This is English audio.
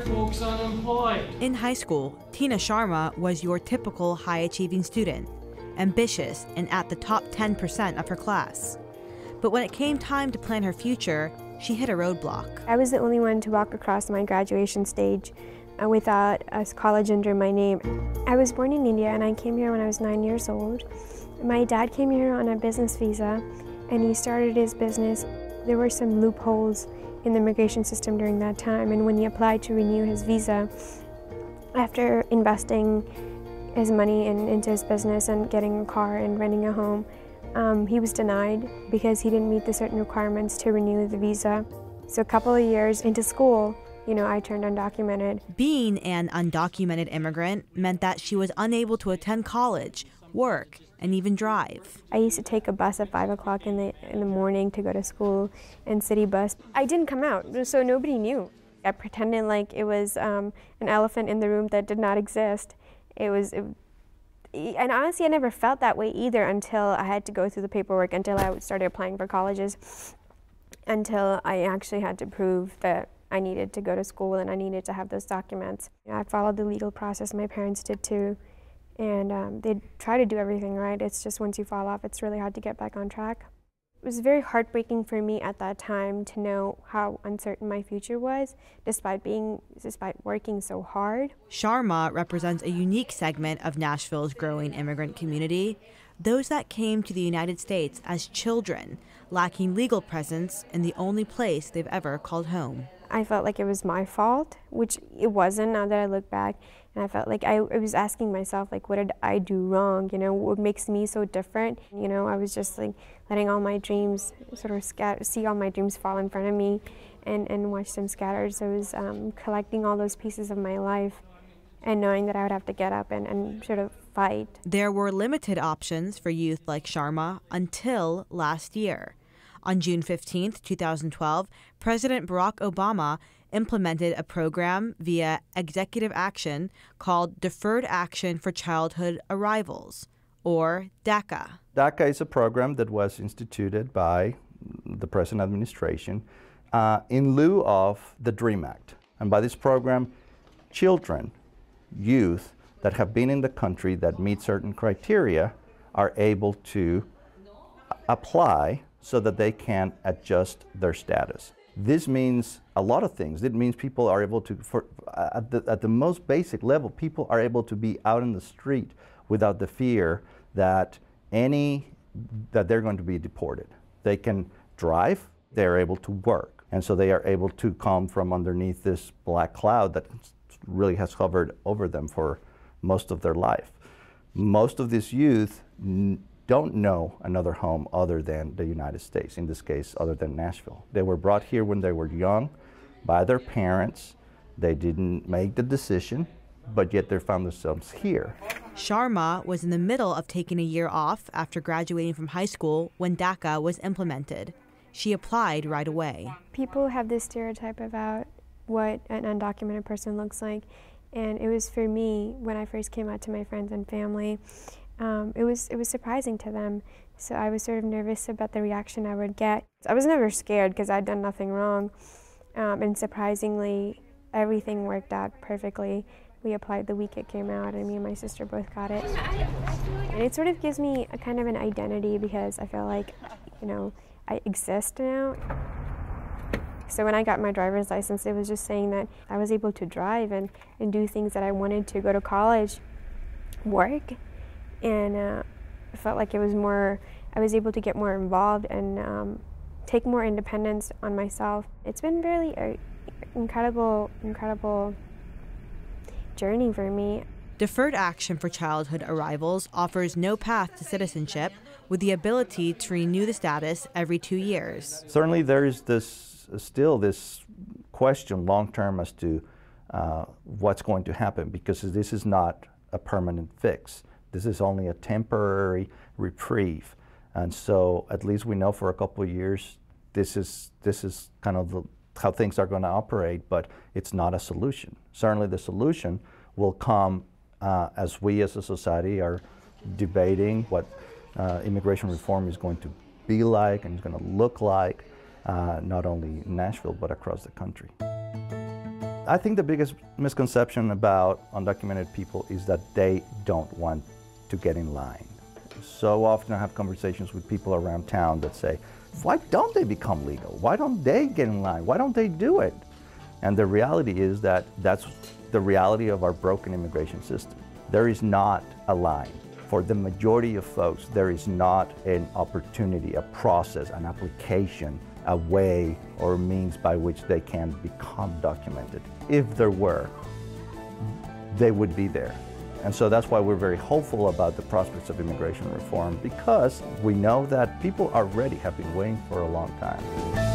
folks unemployed. In high school, Tina Sharma was your typical high-achieving student, ambitious and at the top 10% of her class. But when it came time to plan her future, she hit a roadblock. I was the only one to walk across my graduation stage without a college under my name. I was born in India and I came here when I was 9 years old. My dad came here on a business visa and he started his business. There were some loopholes in the immigration system during that time, and when he applied to renew his visa, after investing his money into his business and getting a car and renting a home, he was denied because he didn't meet the certain requirements to renew the visa. So a couple of years into school, I turned undocumented. Being an undocumented immigrant meant that she was unable to attend college, work, and even drive. I used to take a bus at 5 o'clock in the morning to go to school, and city bus. I didn't come out, so nobody knew. I pretended like it was an elephant in the room that did not exist. And honestly, I never felt that way either until I had to go through the paperwork, until I started applying for colleges, until I actually had to prove that I needed to go to school and I needed to have those documents. I followed the legal process, my parents did too, and they try to do everything right. It's just once you fall off, it's really hard to get back on track. It was very heartbreaking for me at that time to know how uncertain my future was, despite working so hard. Sharma represents a unique segment of Nashville's growing immigrant community, those that came to the United States as children, lacking legal presence in the only place they've ever called home. I felt like it was my fault, which it wasn't now that I look back. And I felt like I was asking myself, like, what did I do wrong? What makes me so different? I was just like letting all my dreams sort of see all my dreams fall in front of me and watch them scattered. So it was collecting all those pieces of my life and knowing that I would have to get up and sort of fight. There were limited options for youth like Sharma until last year. On June 15, 2012, President Barack Obama implemented a program via executive action called Deferred Action for Childhood Arrivals, or DACA. DACA is a program that was instituted by the present administration in lieu of the DREAM Act. And by this program, children, youth that have been in the country that meet certain criteria are able to apply so that they can adjust their status. This means a lot of things. It means people are able to, at the most basic level, people are able to be out in the street without the fear that they're going to be deported. They can drive, they're able to work, and so they are able to come from underneath this black cloud that really has hovered over them for most of their life. Most of this youth don't know another home other than the United States, in this case, other than Nashville. They were brought here when they were young by their parents. They didn't make the decision, but yet they found themselves here. Sharma was in the middle of taking a year off after graduating from high school when DACA was implemented. She applied right away. People have this stereotype about what an undocumented person looks like, and it was for me, when I first came out to my friends and family, it was surprising to them. So I was sort of nervous about the reaction I would get. I was never scared because I'd done nothing wrong. And surprisingly, everything worked out perfectly. We applied the week it came out, and me and my sister both got it. And it sort of gives me a kind of an identity because I feel like, I exist now. So when I got my driver's license, it was just saying that I was able to drive and do things that I wanted to, go to college, work. And I felt like it was more, I was able to get more involved and take more independence on myself. It's been really an incredible journey for me. Deferred Action for Childhood Arrivals offers no path to citizenship with the ability to renew the status every 2 years. Certainly there is still this question long-term as to what's going to happen, because this is not a permanent fix. This is only a temporary reprieve. And so at least we know for a couple of years this is kind of how things are going to operate, but it's not a solution. Certainly the solution will come as we as a society are debating what immigration reform is going to be like and is going to look like, not only in Nashville but across the country. I think the biggest misconception about undocumented people is that they don't want to get in line. So often I have conversations with people around town that say, why don't they become legal? Why don't they get in line? Why don't they do it? And the reality is that that's the reality of our broken immigration system. There is not a line. For the majority of folks, there is not an opportunity, a process, an application, a way or means by which they can become documented. If there were, they would be there. And so that's why we're very hopeful about the prospects of immigration reform, because we know that people already have been waiting for a long time.